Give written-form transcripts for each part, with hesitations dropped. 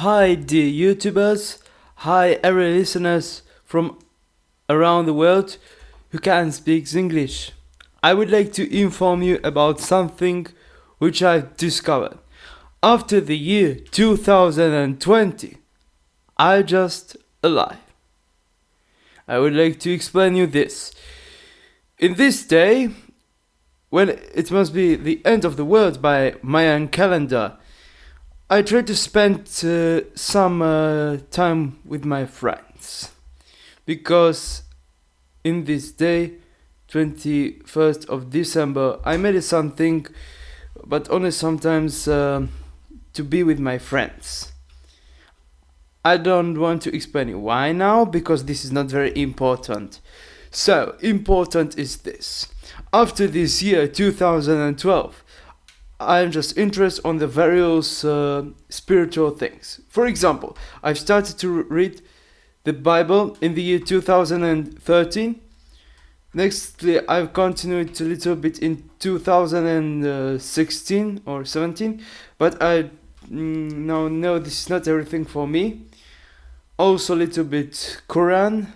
Hi, dear YouTubers. Hi, every listeners from around the world who can speak English. I would like to inform you about something which I've discovered. After the year 2020, I just alive. I would like to explain you this. In this day, when it must be the end of the world by Mayan calendar, I try to spend some time with my friends because in this day, 21st of December, I made something, but only sometimes to be with my friends. I don't want to explain you why now because this is not very important. So, important is this. After this year, 2012, I'm just interested on the various spiritual things. For example, I've started to read the Bible in the year 2013. Nextly, I've continued a little bit in 2016 or 17, but I now know this is not everything for me. Also a little bit Quran,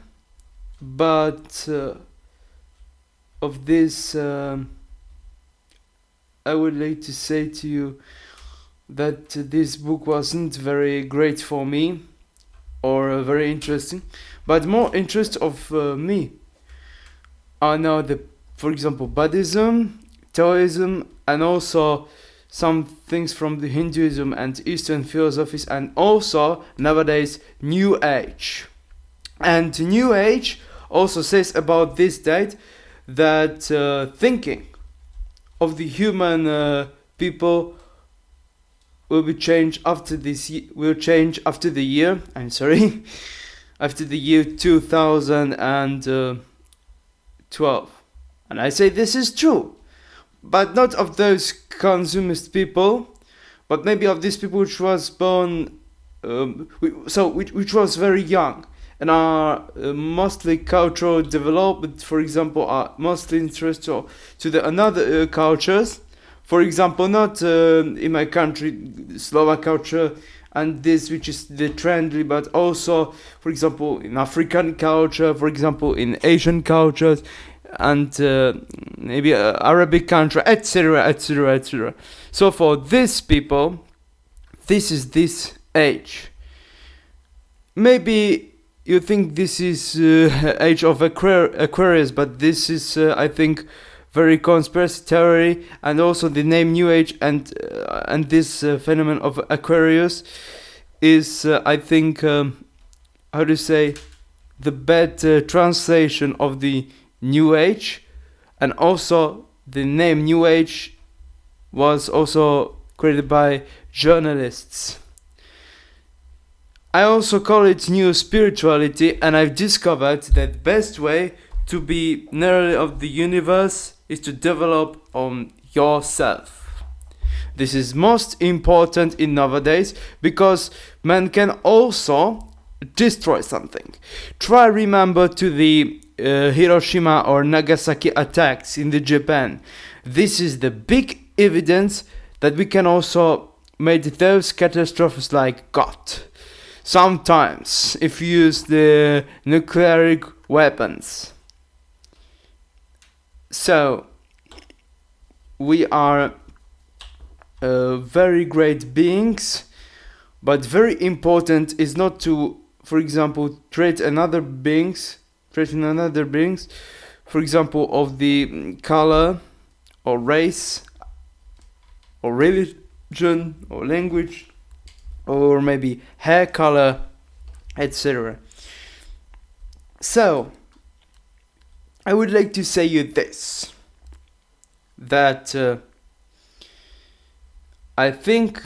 but of this I would like to say to you that this book wasn't very great for me or very interesting, but more interest of me are now for example, Buddhism, Taoism, and also some things from the Hinduism and Eastern philosophies, and also nowadays New Age. And New Age also says about this date that thinking of the human people will be changed after this will change after the year. I'm sorry, after the year 2012, and I say this is true, but not of those consumist people, but maybe of these people which was born, which was very young and are mostly cultural development, for example, are mostly interested to the another cultures. For example, not in my country, Slovak culture, and this which is the trendy, but also, for example, in African culture, for example, in Asian cultures, and maybe Arabic country, etc., etc., etc. So for these people, this is this age. Maybe you think this is age of Aquarius, but this is, I think, very conspiracy theory, and also the name New Age and this phenomenon of Aquarius is, I think, how to say, the bad translation of the New Age, and also the name New Age was also created by journalists. I also call it New Spirituality, and I've discovered that the best way to be nearly of the universe is to develop on yourself. This is most important in nowadays because man can also destroy something. Try remember to the Hiroshima or Nagasaki attacks in the Japan. This is the big evidence that we can also make those catastrophes like God. Sometimes, if you use the nuclear weapons. So, we are very great beings, but very important is not to, for example, treat another beings, for example, of the color or race or religion or language, or maybe hair color, etc. So, I would like to say you this, that I think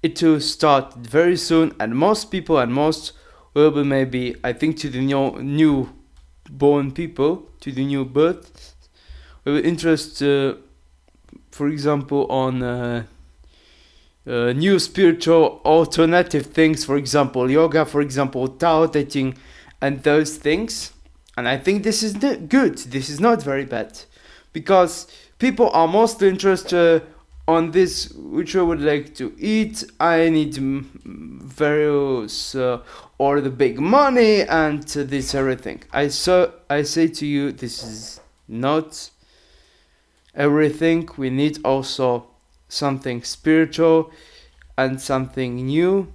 it will start very soon, and most people and most will be maybe, I think, to the new born people, to the new birth, will interest, for example, on new spiritual alternative things, for example, yoga, for example, Tao Te Ching, and those things. And I think this is good. This is not very bad, because people are mostly interested on this which I would like to eat, I need various or the big money and this everything. I say to you, this is not everything. We need also something spiritual and something new,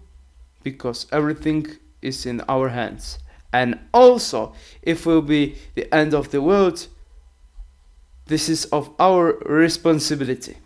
because everything is in our hands. And also, if will be the end of the world, this is of our responsibility.